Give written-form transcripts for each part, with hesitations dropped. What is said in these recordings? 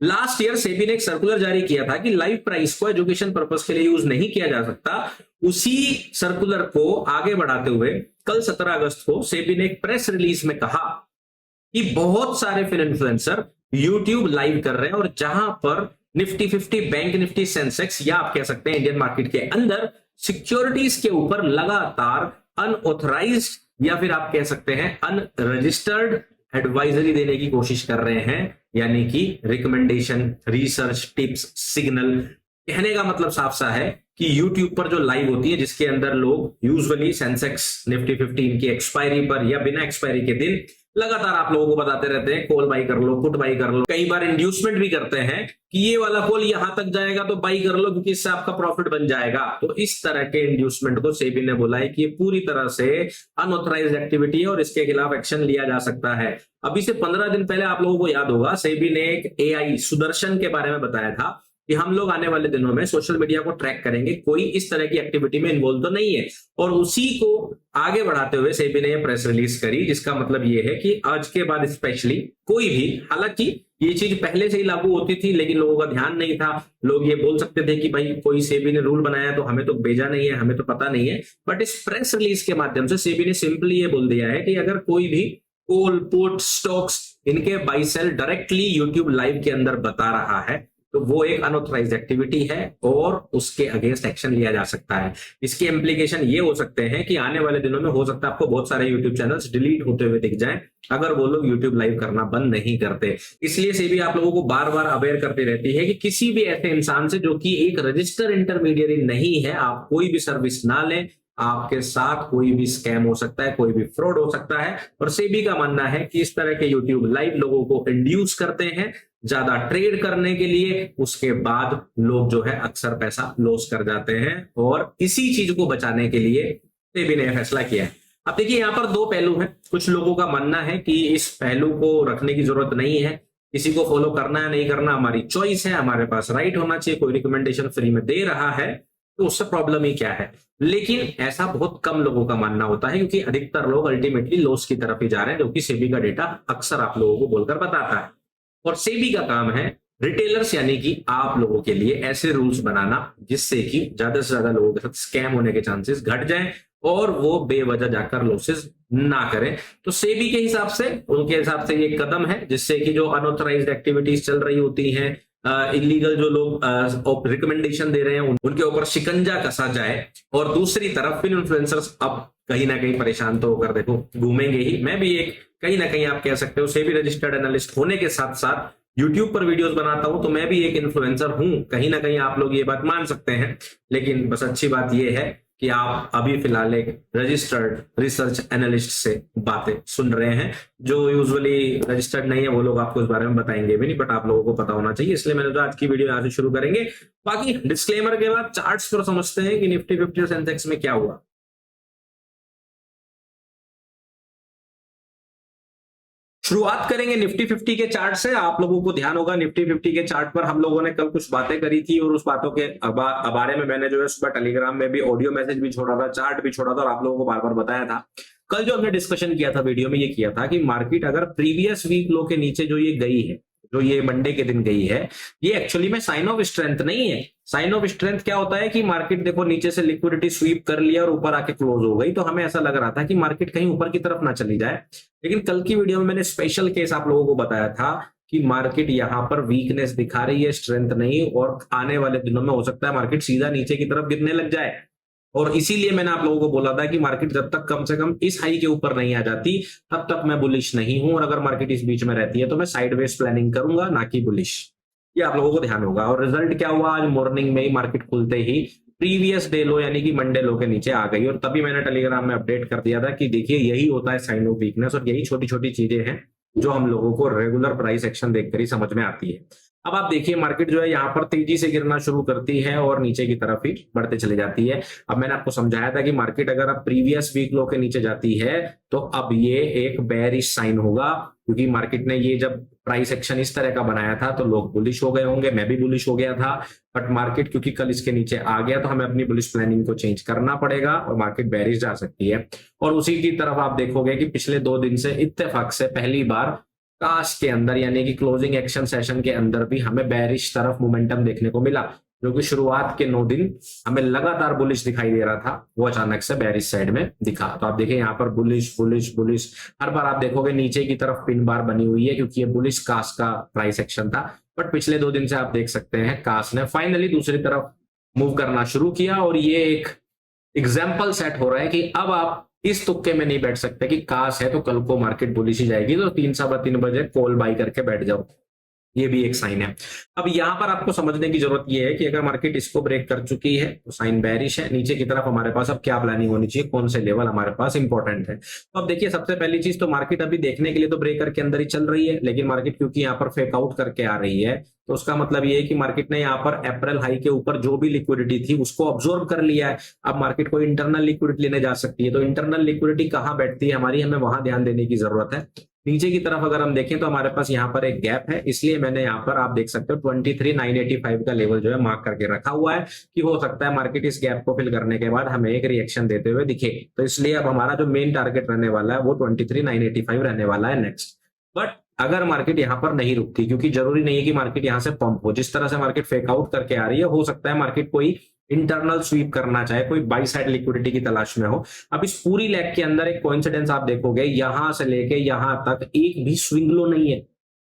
Last year SEBI ने एक circular जारी किया था कि लाइव प्राइस को एजुकेशन पर्पस के लिए यूज नहीं किया जा सकता। उसी सर्कुलर को आगे बढ़ाते हुए कल 17 अगस्त को सेबी ने एक प्रेस रिलीज में कहा कि बहुत सारे फिन इन्फ्लुएंसर यूट्यूब लाइव कर रहे हैं और जहां पर निफ्टी 50, बैंक निफ्टी, सेंसेक्स या आप कह सकते हैं इंडियन मार्केट के अंदर सिक्योरिटीज के ऊपर लगातार अनऑथराइज्ड या फिर आप कह सकते हैं अनरजिस्टर्ड एडवाइजरी देने की कोशिश कर रहे हैं, यानी कि रिकमेंडेशन, रिसर्च, टिप्स, सिग्नल। कहने का मतलब साफ सा है कि YouTube पर जो लाइव होती है जिसके अंदर लोग यूजुअली सेंसेक्स, निफ्टी 50 की एक्सपायरी पर या बिना एक्सपायरी के दिन लगातार आप लोगों को बताते रहते हैं कॉल बाई कर लो, पुट बाई कर लो, कई बार इंड्यूसमेंट भी करते हैं कि ये वाला कॉल यहां तक जाएगा तो बाई कर लो क्योंकि इससे आपका प्रॉफिट बन जाएगा। तो इस तरह के इंड्यूसमेंट को सेबी ने बोला है कि ये पूरी तरह से अनऑथराइज्ड एक्टिविटी है और इसके खिलाफ एक्शन लिया जा सकता है। अभी से 15 दिन पहले आप लोगों को याद होगा सेबी ने एक AI सुदर्शन के बारे में बताया था कि हम लोग आने वाले दिनों में सोशल मीडिया को ट्रैक करेंगे, कोई इस तरह की एक्टिविटी में इन्वॉल्व तो नहीं है। और उसी को आगे बढ़ाते हुए सेबी ने प्रेस रिलीज करी, जिसका मतलब ये है कि आज के बाद स्पेशली कोई भी, हालांकि ये चीज पहले से ही लागू होती थी लेकिन लोगों का ध्यान नहीं था, लोग ये बोल सकते थे कि भाई कोई सेबी ने रूल बनाया तो हमें तो भेजा नहीं है, हमें तो पता नहीं है। बट इस प्रेस रिलीज के माध्यम से सेबी ने सिंपली ये बोल दिया है कि अगर कोई भी कॉल, पुट, स्टॉक्स इनके buy sell directly YouTube live के अंदर बता रहा है तो वो एक अनऑथराइज्ड एक्टिविटी है और उसके अगेंस्ट एक्शन लिया जा सकता है। इसके इम्प्लीकेशन ये हो सकते हैं कि आने वाले दिनों में हो सकता है आपको बहुत सारे यूट्यूब चैनल्स डिलीट होते हुए दिख जाएं अगर वो लोग यूट्यूब लाइव करना बंद नहीं करते। इसलिए सेबी आप लोगों को बार बार अवेयर करती रहती है कि किसी भी ऐसे इंसान से जो कि एक रजिस्टर इंटरमीडियरी नहीं है, आप कोई भी सर्विस ना लें। आपके साथ कोई भी स्कैम हो सकता है, कोई भी फ्रॉड हो सकता है। और सेबी का मानना है कि इस तरह के यूट्यूब लाइव लोगों को इंड्यूस करते हैं ज्यादा ट्रेड करने के लिए, उसके बाद लोग जो है अक्सर पैसा लॉस कर जाते हैं। और इसी चीज को बचाने के लिए सेबी ने फैसला किया है। अब देखिए यहाँ पर दो पहलू हैं। कुछ लोगों का मानना है कि इस पहलू को रखने की जरूरत नहीं है, किसी को फॉलो करना है नहीं करना हमारी चॉइस है, हमारे पास राइट होना चाहिए, कोई रिकमेंडेशन फ्री में दे रहा है तो उससे प्रॉब्लम ही क्या है। लेकिन ऐसा बहुत कम लोगों का मानना होता है क्योंकि अधिकतर लोग अल्टीमेटली लॉस की तरफ ही जा रहे हैं, जो कि सेबी का डेटा अक्सर आप लोगों को बोलकर बताता है। और सेबी का काम है रिटेलर्स यानी कि आप लोगों के लिए ऐसे रूल्स बनाना जिससे कि ज्यादा से ज्यादा लोगों के साथ स्कैम होने के चांसेस घट जाएं और वो बेवजह जाकर लॉसेस ना करें। तो सेबी के हिसाब से, उनके हिसाब से ये कदम है जिससे कि जो अनऑथराइज्ड एक्टिविटीज चल रही होती हैं, इलीगल जो लोग रिकमेंडेशन दे रहे हैं उनके ऊपर शिकंजा कसा जाए। और दूसरी तरफ फिन इन्फ्लुएंसर्स अब कहीं ना कहीं परेशान तो होकर देखो घूमेंगे ही। मैं भी एक कहीं ना कहीं आप कह सकते हो सेबी रजिस्टर्ड एनालिस्ट होने के साथ साथ यूट्यूब पर वीडियोस बनाता हूं तो मैं भी एक इन्फ्लुएंसर हूं, कहीं ना कहीं आप लोग ये बात मान सकते हैं। लेकिन बस अच्छी बात यह है कि आप अभी फिलहाल एक रजिस्टर्ड रिसर्च एनालिस्ट से बातें सुन रहे हैं। जो यूजुअली रजिस्टर्ड नहीं है वो लोग आपको इस बारे में बताएंगे भी नहीं, बट आप लोगों को पता होना चाहिए, इसलिए मैंने तो आज की वीडियो यहां से शुरू करेंगे। बाकी डिस्क्लेमर के बाद चार्ट्स पर समझते हैं कि निफ्टी 50 और सेंसेक्स में क्या हुआ। शुरुआत करेंगे निफ्टी 50 के चार्ट से। आप लोगों को ध्यान होगा निफ्टी 50 के चार्ट पर हम लोगों ने कल कुछ बातें करी थी और उस बातों के बारे में मैंने जो है सुबह टेलीग्राम में भी ऑडियो मैसेज भी छोड़ा था, चार्ट भी छोड़ा था और आप लोगों को बार बार बताया था। कल जो हमने डिस्कशन किया था वीडियो में ये किया था कि मार्केट अगर प्रीवियस वीक लो के नीचे जो ये गई है, जो ये मंडे के दिन गई है, ये एक्चुअली में साइन ऑफ स्ट्रेंथ नहीं है। साइन ऑफ स्ट्रेंथ क्या होता है कि मार्केट देखो नीचे से लिक्विडिटी स्वीप कर लिया और ऊपर आके क्लोज हो गई, तो हमें ऐसा लग रहा था कि मार्केट कहीं ऊपर की तरफ ना चली जाए। लेकिन कल की वीडियो में मैंने स्पेशल केस आप लोगों को बताया था कि मार्केट यहां पर वीकनेस दिखा रही है, स्ट्रेंथ नहीं, और आने वाले दिनों में हो सकता है मार्केट सीधा नीचे की तरफ गिरने लग जाए। और इसीलिए मैंने आप लोगों को बोला था कि मार्केट जब तक कम से कम इस हाई के ऊपर नहीं आ जाती तब तक मैं बुलिश नहीं हूं, और अगर मार्केट इस बीच में रहती है तो मैं साइडवेज प्लानिंग करूंगा, ना कि बुलिश। ये आप लोगों को ध्यान होगा। और रिजल्ट क्या हुआ, आज मॉर्निंग में ही मार्केट खुलते ही प्रीवियस डे लो यानी कि मंडे लो के नीचे आ गई। और तभी मैंने टेलीग्राम में अपडेट कर दिया था कि देखिए यही होता है साइन ऑफ वीकनेस, और यही छोटी छोटी चीजें हैं जो हम लोगों को रेगुलर प्राइस एक्शन देखकर ही समझ में आती है। अब आप देखिए मार्केट जो है यहाँ पर तेजी से गिरना शुरू करती है और नीचे की तरफ ही बढ़ते चले जाती है। अब मैंने आपको समझाया था कि मार्केट अगर अब प्रीवियस वीक लो के नीचे जाती है तो अब ये एक बेयरिश साइन होगा, क्योंकि मार्केट ने ये जब प्राइस एक्शन इस तरह का बनाया था तो लोग बुलिश हो गए होंगे, मैं भी बुलिश हो गया था। बट मार्केट क्योंकि कल इसके नीचे आ गया तो हमें अपनी बुलिश प्लानिंग को चेंज करना पड़ेगा और मार्केट बेयरिश जा सकती है। और उसी की तरफ आप देखोगे कि पिछले 2 दिन से इत्तेफाक से पहली बार काश के अंदर यानी कि क्लोजिंग एक्शन सेशन के अंदर भी हमें बेरिश तरफ मोमेंटम देखने को मिला, जो कि शुरुआत के 9 दिन हमें लगातार बुलिश दिखाई दे रहा था, वो अचानक से बेरिश साइड में दिखा। तो आप देखिए यहाँ पर बुलिश बुलिश बुलिश, हर बार आप देखोगे नीचे की तरफ पिन बार बनी हुई है, क्योंकि ये बुलिश काश का प्राइस एक्शन था। बट पिछले 2 दिन से आप देख सकते हैं काश ने फाइनली दूसरी तरफ मूव करना शुरू किया, और ये एक एग्जाम्पल सेट हो रहा है कि अब आप इस तुक्के में नहीं बैठ सकते कि काश है तो कल को मार्केट बुलिश ही जाएगी, तो 3 सवा 3 बजे कॉल बाई करके बैठ जाओ। ये भी एक साइन है। अब यहां पर आपको समझने की जरूरत यह है कि अगर मार्केट इसको ब्रेक कर चुकी है तो साइन बेरिश है। नीचे की तरफ हमारे पास अब क्या प्लानिंग होनी चाहिए, कौन से लेवल हमारे पास इंपॉर्टेंट है। तो अब देखिए, सबसे पहली चीज तो मार्केट अभी देखने के लिए तो ब्रेकर के अंदर ही चल रही है, लेकिन मार्केट क्योंकि यहाँ पर फेक आउट करके आ रही है, तो उसका मतलब ये है कि मार्केट ने यहाँ पर अप्रैल हाई के ऊपर जो भी लिक्विडिटी थी उसको ऑब्जॉर्व कर लिया है। अब मार्केट को इंटरनल लिक्विडिटी लेने जा सकती है, तो इंटरनल लिक्विडिटी कहाँ बैठती है हमारी, हमें वहां ध्यान देने की जरूरत है। नीचे की तरफ अगर हम देखें तो हमारे पास यहाँ पर एक गैप है, इसलिए मैंने यहाँ पर आप देख सकते हो 23,985 का लेवल जो है मार्क करके रखा हुआ है कि हो सकता है मार्केट इस गैप को फिल करने के बाद हमें एक रिएक्शन देते हुए दिखे। तो इसलिए अब हमारा जो मेन टारगेट रहने वाला है वो 23,985 रहने वाला है नेक्स्ट। बट अगर मार्केट यहाँ पर नहीं रुकती, क्योंकि जरूरी नहीं है कि मार्केट यहाँ से पंप हो, जिस तरह से मार्केट फेक आउट करके आ रही है, हो सकता है मार्केट कोई इंटरनल स्वीप करना चाहे, कोई बाई साइड लिक्विडिटी की तलाश में हो। अब इस पूरी लेग के अंदर एक कोइंसिडेंस आप देखोगे, यहां से लेके यहां तक एक भी स्विंग लो नहीं है।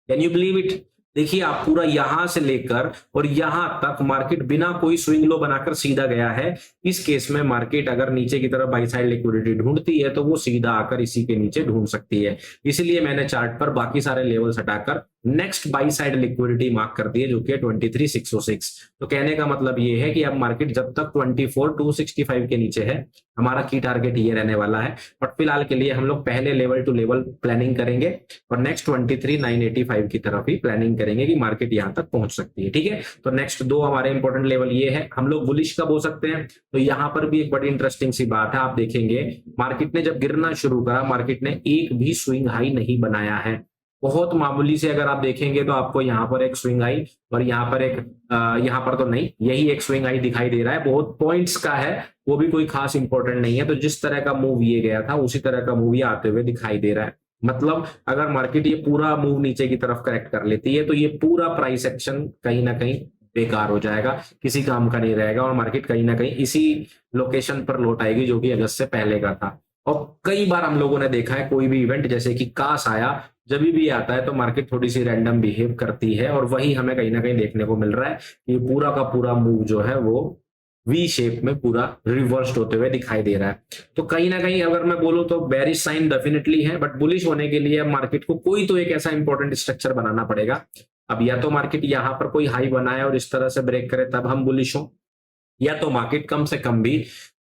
Can you believe it? देखिए आप, पूरा यहां से लेकर और यहां तक मार्केट बिना कोई स्विंग लो बनाकर सीधा गया है। इस केस में मार्केट अगर नीचे की तरफ बाई साइड लिक्विडिटी ढूंढती है तो वो सीधा आकर इसी के नीचे ढूंढ सकती है। इसलिए मैंने चार्ट पर बाकी सारे लेवल्स हटाकर next by side liquidity mark कर दी है, जो कि 23,606। तो कहने का मतलब ये है कि अब मार्केट जब तक 24,265 के नीचे है, हमारा की टारगेट ये रहने वाला है। बट फिलहाल के लिए हम लोग पहले लेवल टू लेवल प्लानिंग करेंगे और नेक्स्ट 23,985 की तरफ ही प्लानिंग करेंगे कि मार्केट यहां तक पहुंच सकती है। ठीक है, तो नेक्स्ट 2 हमारे इंपॉर्टेंट लेवल ये है। हम लोग बुलिश कब हो सकते हैं, तो यहां पर भी एक बड़ी इंटरेस्टिंग सी बात है। आप देखेंगे मार्केट ने जब गिरना शुरू करा, मार्केट ने एक भी स्विंग हाई नहीं बनाया है। बहुत मामूली से अगर आप देखेंगे तो आपको यहाँ पर एक स्विंग आई और यहाँ पर एक यहाँ पर तो नहीं, यही एक स्विंग आई दिखाई दे रहा है, बहुत पॉइंट्स का है, वो भी कोई खास इंपॉर्टेंट नहीं है। तो जिस तरह का मूव ये गया था उसी तरह का मूव ये आते हुए दिखाई दे रहा है। मतलब अगर मार्केट ये पूरा मूव नीचे की तरफ करेक्ट कर लेती है तो ये पूरा प्राइस एक्शन कहीं ना कहीं बेकार हो जाएगा, किसी काम का नहीं रहेगा, और मार्केट कहीं ना कहीं इसी लोकेशन पर लौट आएगी जो कि अगस्त से पहले का था। और कई बार हम लोगों ने देखा है कोई भी इवेंट जैसे कि काश आया, जब भी आता है तो मार्केट थोड़ी सी रैंडम बिहेव करती है, और वही हमें कहीं ना कहीं देखने को मिल रहा है कि पूरा का पूरा मूव जो है वो वी शेप में पूरा रिवर्स्ड होते हुए दिखाई दे रहा है। तो कहीं ना कहीं अगर मैं बोलूं तो बेरिश साइन डेफिनेटली है, बट बुलिश होने के लिए मार्केट को कोई तो एक ऐसा इंपॉर्टेंट स्ट्रक्चर बनाना पड़ेगा। अब या तो मार्केट यहां पर कोई हाई बनाए और इस तरह से ब्रेक करे तब हम बुलिश हो, या तो मार्केट कम से कम भी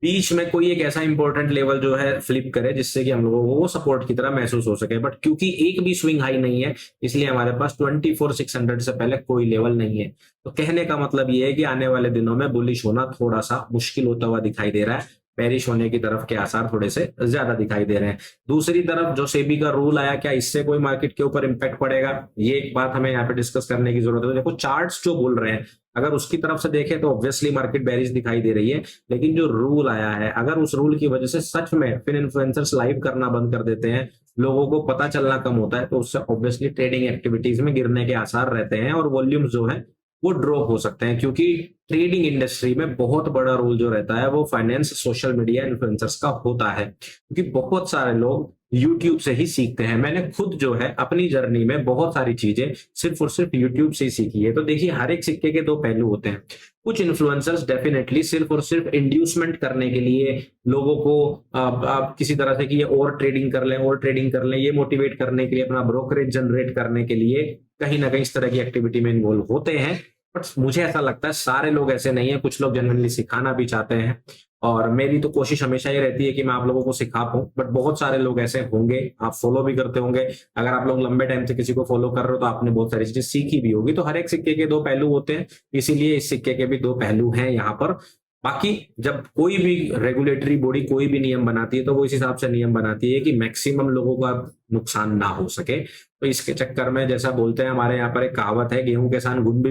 बीच में कोई एक ऐसा इंपॉर्टेंट लेवल जो है फ्लिप करे जिससे कि हम लोगों को वो सपोर्ट की तरह महसूस हो सके। बट क्योंकि एक भी स्विंग हाई नहीं है, इसलिए हमारे पास 24,600 से पहले कोई लेवल नहीं है। तो कहने का मतलब ये है कि आने वाले दिनों में बुलिश होना थोड़ा सा मुश्किल होता हुआ दिखाई दे रहा है, बेरिश होने की तरफ के आसार थोड़े से ज्यादा दिखाई दे रहे हैं। दूसरी तरफ जो सेबी का रूल आया, क्या इससे कोई मार्केट के ऊपर इंपैक्ट पड़ेगा, ये एक बात हमें यहाँ पे डिस्कस करने की जरूरत है। देखो चार्ट्स जो बोल रहे हैं, अगर उसकी तरफ से देखें तो ऑब्वियसली मार्केट बेरिश दिखाई दे रही है, लेकिन जो रूल आया है, अगर उस रूल की वजह से सच में फिर इन्फ्लुएंसर्स लाइव करना बंद कर देते हैं, लोगों को पता चलना कम होता है, तो उससे ऑब्वियसली ट्रेडिंग एक्टिविटीज में गिरने के आसार रहते हैं और वॉल्यूम्स जो है वो ड्रॉप हो सकते हैं। क्योंकि ट्रेडिंग इंडस्ट्री में बहुत बड़ा रोल जो रहता है वो फाइनेंस, सोशल मीडिया इन्फ्लुएंसर्स का होता है, क्योंकि बहुत सारे लोग यूट्यूब से ही सीखते हैं। मैंने खुद जो है अपनी जर्नी में बहुत सारी चीजें सिर्फ और सिर्फ यूट्यूब से ही सीखी है। तो देखिए, हर एक सिक्के के 2 पहलू होते हैं। कुछ इन्फ्लुएंसर्स डेफिनेटली सिर्फ और सिर्फ इंड्यूसमेंट करने के लिए लोगों को आप किसी तरह से कि ये और ट्रेडिंग कर लें, और ट्रेडिंग कर लें, ये मोटिवेट करने के लिए, अपना ब्रोकरेज जनरेट करने के लिए कहीं ना कहीं इस तरह की एक्टिविटी में इन्वॉल्व होते हैं। बट मुझे ऐसा लगता है सारे लोग ऐसे नहीं है, कुछ लोग जनरली सिखाना भी चाहते हैं, और मेरी तो कोशिश हमेशा ये रहती है कि मैं आप लोगों को सिखा पाऊं। बट बहुत सारे लोग ऐसे होंगे, आप फॉलो भी करते होंगे, अगर आप लोग लंबे टाइम से किसी को फॉलो कर रहे हो तो आपने बहुत सारी चीजें सीखी भी होगी। तो हर एक सिक्के के 2 पहलू होते हैं, इसीलिए इस सिक्के के भी 2 पहलू हैं यहाँ पर। बाकी जब कोई भी रेगुलेटरी बॉडी कोई भी नियम बनाती है तो वो इस हिसाब से नियम बनाती है कि मैक्सिमम लोगों का नुकसान ना हो सके। तो इसके चक्कर में जैसा बोलते हैं, हमारे यहाँ पर एक कहावत है, गेहूं के साथ घुन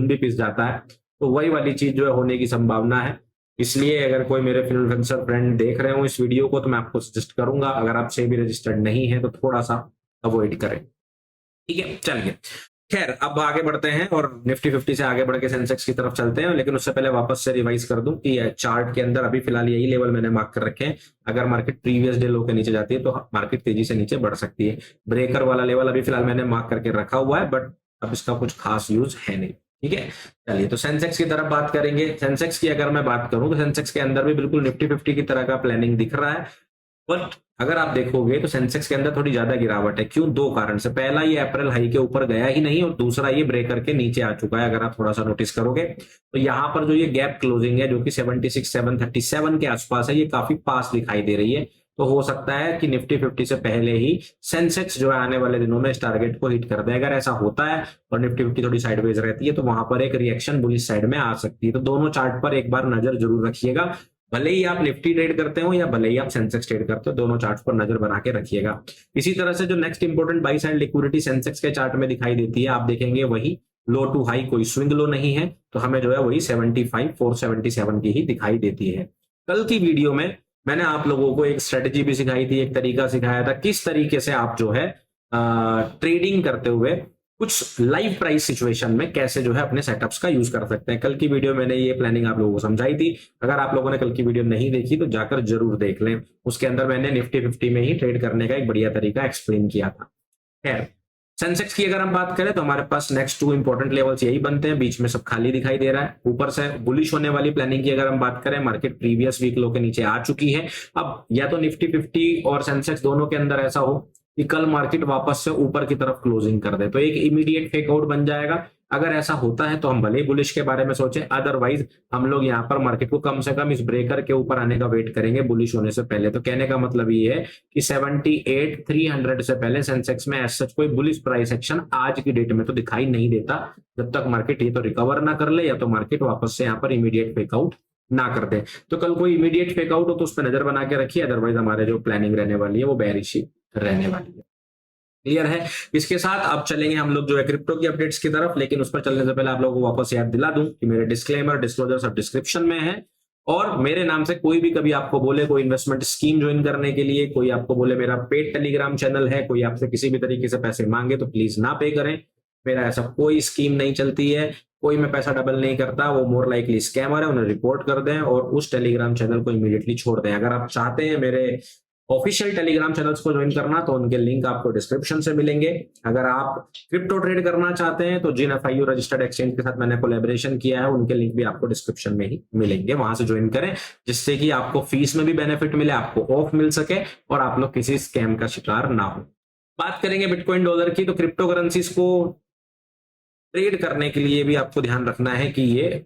भी पिस जाता है। तो वही वाली चीज जो है होने की संभावना है। इसलिए अगर कोई मेरे इन्फ्लुएंसर फ्रेंड देख रहे हो इस वीडियो को, तो मैं आपको सजेस्ट करूंगा, अगर आप से भी रजिस्टर्ड नहीं है तो थोड़ा सा अवॉइड करें। ठीक है, चलिए खैर अब आगे बढ़ते हैं और निफ्टी 50 से आगे बढ़ के सेंसेक्स की तरफ चलते हैं, लेकिन उससे पहले वापस से रिवाइज कर दूं कि चार्ट के अंदर अभी फिलहाल यही लेवल मैंने मार्क कर रखे हैं। अगर मार्केट प्रीवियस डे लो के नीचे जाती है तो मार्केट तेजी से नीचे बढ़ सकती है। ब्रेकर वाला लेवल अभी फिलहाल मैंने मार्क करके रखा हुआ है, बट अब इसका कुछ खास यूज है नहीं। ठीक है, चलिए तो सेंसेक्स की तरफ बात करेंगे। सेंसेक्स की अगर मैं बात करूं तो सेंसेक्स के अंदर भी बिल्कुल निफ्टी 50 की तरह का प्लानिंग दिख रहा है, बट अगर आप देखोगे तो सेंसेक्स के अंदर थोड़ी ज्यादा गिरावट है। क्यों? दो कारण से। पहला, ये अप्रैल हाई के ऊपर गया ही नहीं, और दूसरा ये ब्रेकर के नीचे आ चुका है। अगर आप थोड़ा सा नोटिस करोगे तो यहाँ पर जो ये गैप क्लोजिंग है जो कि 76,737 के आसपास है, ये काफी पास दिखाई दे रही है। तो हो सकता है कि निफ्टी 50 से पहले ही सेंसेक्स जो है आने वाले दिनों में इस टारगेट को हिट कर दे। अगर ऐसा होता है और निफ्टी 50 थोड़ी साइडवेज रहती है तो वहां पर एक रिएक्शन बुलिश साइड में आ सकती है। तो दोनों चार्ट पर एक बार नजर जरूर रखिएगा, भले ही आप निफ्टी ट्रेड करते हो या भले ही आप सेंसेक्स ट्रेड करते हो, दोनों चार्ट्स पर नजर बना के रखिएगा। इसी तरह से जो next important by side liquidity Sensex के चार्ट में दिखाई देती है, आप देखेंगे वही लो टू हाई, कोई स्विंग लो नहीं है, तो हमें जो है वही 75,477 की ही दिखाई देती है। कल की वीडियो में मैंने आप लोगों को एक स्ट्रेटेजी भी सिखाई थी, एक तरीका सिखाया था किस तरीके से आप जो है ट्रेडिंग करते हुए कुछ लाइव प्राइस सिचुएशन में कैसे जो है अपने सेटअप्स का यूज कर सकते हैं। कल की वीडियो मैंने ये प्लानिंग आप लोगों को समझाई थी। अगर आप लोगों ने कल की वीडियो नहीं देखी तो जाकर जरूर देख लें, उसके अंदर मैंने निफ्टी 50 में ही ट्रेड करने का एक बढ़िया तरीका एक्सप्लेन किया था। खैर, सेंसेक्स की अगर हम बात करें तो हमारे पास नेक्स्ट टू इंपॉर्टेंट लेवल्स यही बनते हैं, बीच में सब खाली दिखाई दे रहा है। ऊपर से बुलिश होने वाली प्लानिंग की अगर हम बात करें, मार्केट प्रीवियस वीक लो के नीचे आ चुकी है। अब या तो निफ्टी 50 और सेंसेक्स दोनों के अंदर ऐसा हो कि कल मार्केट वापस से ऊपर की तरफ क्लोजिंग कर दे, तो एक इमीडिएट फेक आउट बन जाएगा। अगर ऐसा होता है तो हम भले ही बुलिश के बारे में सोचें, अदरवाइज हम लोग यहाँ पर मार्केट को कम से कम इस ब्रेकर के ऊपर आने का वेट करेंगे बुलिश होने से पहले। तो कहने का मतलब ये है कि 78,300 से पहले सेंसेक्स में ऐसा कोई बुलिश प्राइस एक्शन आज की डेट में तो दिखाई नहीं देता, जब तक मार्केट ये तो रिकवर ना कर ले या तो मार्केट वापस से यहाँ पर इमीडिएट फेक आउट ना कर दे। तो कल कोई इमीडिएट फेक आउट हो तो उस पर नजर बना के रखिए, अदरवाइज हमारे जो प्लानिंग रहने वाली है वो बेयरिश रहने वाली है। क्लियर है? इसके साथ अब चलेंगे हम लोग जो है क्रिप्टो की अपडेट्स की तरफ, लेकिन उस पर चलने से पहले आप लोगों को वापस याद दिला दूं कि मेरे डिस्क्लेमर डिस्क्लोजर सब डिस्क्रिप्शन में है, और मेरे नाम से कोई भी कभी आपको बोले कोई इन्वेस्टमेंट स्कीम ज्वाइन करने के लिए, कोई आपको बोले मेरा पेड टेलीग्राम चैनल है, कोई आपसे किसी भी तरीके से पैसे मांगे तो प्लीज ना पे करें। मेरा ऐसा कोई स्कीम नहीं चलती है, कोई मैं पैसा डबल नहीं करता, वो मोर लाइकली स्कैमर है, उन्हें रिपोर्ट कर दें और उस टेलीग्राम चैनल को इमीडिएटली छोड़ दें। अगर आप चाहते हैं मेरे ऑफिशियल टेलीग्राम चैनल्स को ज्वाइन करना तो उनके लिंक आपको डिस्क्रिप्शन से मिलेंगे। अगर आप क्रिप्टो ट्रेड करना चाहते हैं तो जिन FIU रजिस्टर्ड एक्सचेंज के साथ मैंने कोलैबोरेशन किया है उनके लिंक भी आपको डिस्क्रिप्शन में ही मिलेंगे, वहां से ज्वाइन करें, जिससे कि आपको फीस में भी बेनिफिट मिले, आपको ऑफ मिल सके और आप लोग किसी स्कैम का शिकार ना हो। बात करेंगे बिटकॉइन डॉलर की, तो क्रिप्टो करेंसीज को ट्रेड करने के लिए भी आपको ध्यान रखना है कि ये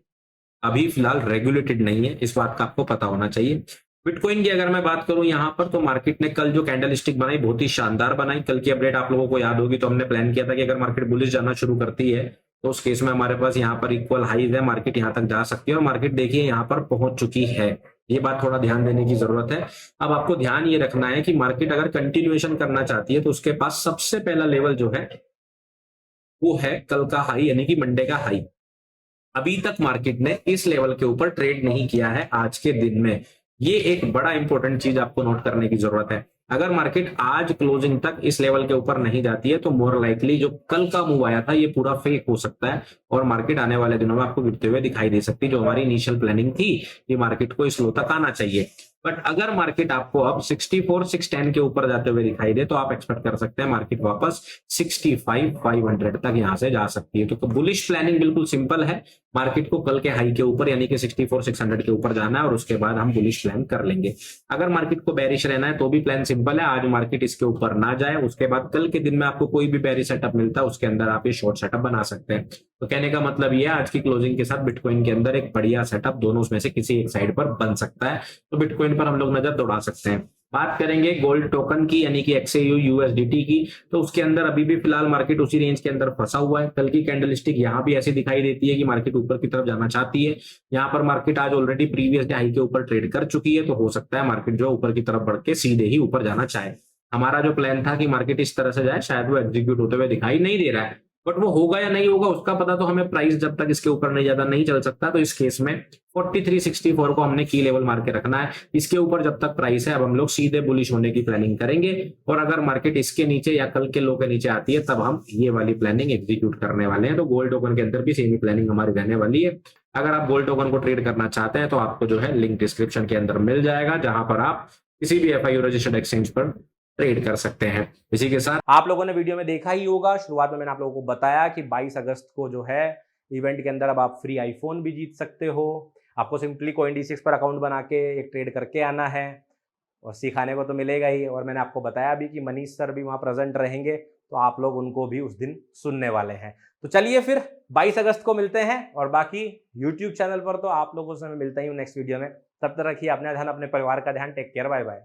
अभी फिलहाल रेगुलेटेड नहीं है, इस बात का आपको पता होना चाहिए। बिटकॉइन की अगर मैं बात करूं यहां पर, तो मार्केट ने कल जो कैंडल स्टिक बनाई बहुत ही शानदार बनाई। कल की अपडेट आप लोगों को याद होगी, तो हमने प्लान किया था कि अगर मार्केट बुलिश जाना शुरू करती है तो उस केस में हमारे पास यहाँ पर इक्वल हाईज है, मार्केट यहां तक जा सकती है, और मार्केट देखिए यहाँ पर पहुंच चुकी है। ये बात थोड़ा ध्यान देने की जरूरत है। अब आपको ध्यान ये रखना है कि मार्केट अगर कंटिन्यूएशन करना चाहती है तो उसके पास सबसे पहला लेवल जो है वो है कल का हाई, यानी कि मंडे का हाई। अभी तक मार्केट ने इस लेवल के ऊपर ट्रेड नहीं किया है आज के दिन में। ये एक बड़ा इंपॉर्टेंट चीज आपको नोट करने की जरूरत है। अगर मार्केट आज क्लोजिंग तक इस लेवल के ऊपर नहीं जाती है तो मोर लाइकली जो कल का मूव आया था ये पूरा फेक हो सकता है, और मार्केट आने वाले दिनों में आपको गिरते हुए दिखाई दे सकती है। जो हमारी इनिशियल प्लानिंग थी कि मार्केट को इस लो तक आना चाहिए, बट अगर मार्केट आपको अब 64,610 के ऊपर जाते हुए दिखाई दे तो आप एक्सपेक्ट कर सकते हैं मार्केट वापस 65,500 तक यहां से जा सकती है। तो बुलिश प्लानिंग बिल्कुल सिंपल है, मार्केट को कल के हाई के ऊपर यानी कि 64,600 के ऊपर जाना है और उसके बाद हम बुलिश प्लान कर लेंगे। अगर मार्केट को बेरिश रहना है तो भी प्लान सिंपल है, आज मार्केट इसके ऊपर ना जाए, उसके बाद कल के दिन में आपको कोई भी बेरिश सेटअप मिलता है उसके अंदर आप ये शॉर्ट सेटअप बना सकते हैं। तो कहने का मतलब ये है आज की क्लोजिंग के साथ बिटकॉइन के अंदर एक बढ़िया सेटअप दोनों में से किसी एक साइड पर बन सकता है, तो बिटकॉइन पर हम लोग नजर दौड़ा सकते हैं। बात करेंगे गोल्ड टोकन की यानी कि XAU USDT की, तो उसके अंदर अभी भी फिलहाल मार्केट उसी रेंज के अंदर फंसा हुआ है। कल की कैंडल स्टिक यहाँ भी ऐसी दिखाई देती है कि मार्केट ऊपर की तरफ जाना चाहती है। यहाँ पर मार्केट आज ऑलरेडी प्रीवियस डे हाई के ऊपर ट्रेड कर चुकी है, तो हो सकता है मार्केट जो ऊपर की तरफ बढ़ के सीधे ही ऊपर जाना चाहे। हमारा जो प्लान था कि मार्केट इस तरह से जाए, शायद वो एग्जीक्यूट होते हुए दिखाई नहीं दे रहा है, बट वो होगा या नहीं होगा उसका पता तो हमें प्राइस जब तक इसके ऊपर नहीं ज्यादा नहीं चल सकता। तो इस केस में 4364 को हमने की लेवल मार के रखना है। इसके ऊपर जब तक प्राइस है अब हम लोग सीधे बुलिश होने की प्लानिंग करेंगे, और अगर मार्केट इसके नीचे या कल के लो के नीचे आती है तब हम ये वाली प्लानिंग एग्जीक्यूट करने वाले हैं। तो गोल्ड टोकन के अंदर भी सेम ही प्लानिंग हमारी रहने वाली है। अगर आप गोल्ड टोकन को ट्रेड करना चाहते हैं तो आपको जो है लिंक डिस्क्रिप्शन के अंदर मिल जाएगा, जहां पर आप किसी भी FIU रजिस्टर्ड एक्सचेंज पर ट्रेड कर सकते हैं। इसी के साथ आप लोगों ने वीडियो में देखा ही होगा, शुरुआत में मैंने आप लोगों को बताया कि 22 अगस्त को जो है इवेंट के अंदर अब आप फ्री आईफोन भी जीत सकते हो। आपको सिंपली CoinDCX पर अकाउंट बना के एक ट्रेड करके आना है और सिखाने को तो मिलेगा ही, और मैंने आपको बताया भी कि मनीष सर भी वहां प्रेजेंट रहेंगे, तो आप लोग उनको भी उस दिन सुनने वाले हैं। तो चलिए फिर 22 अगस्त को मिलते हैं, और बाकी यूट्यूब चैनल पर तो आप लोगों से मैं मिलता ही हूँ नेक्स्ट वीडियो में। तब तक रखिए अपना ध्यान, अपने परिवार का ध्यान। Take care, bye bye.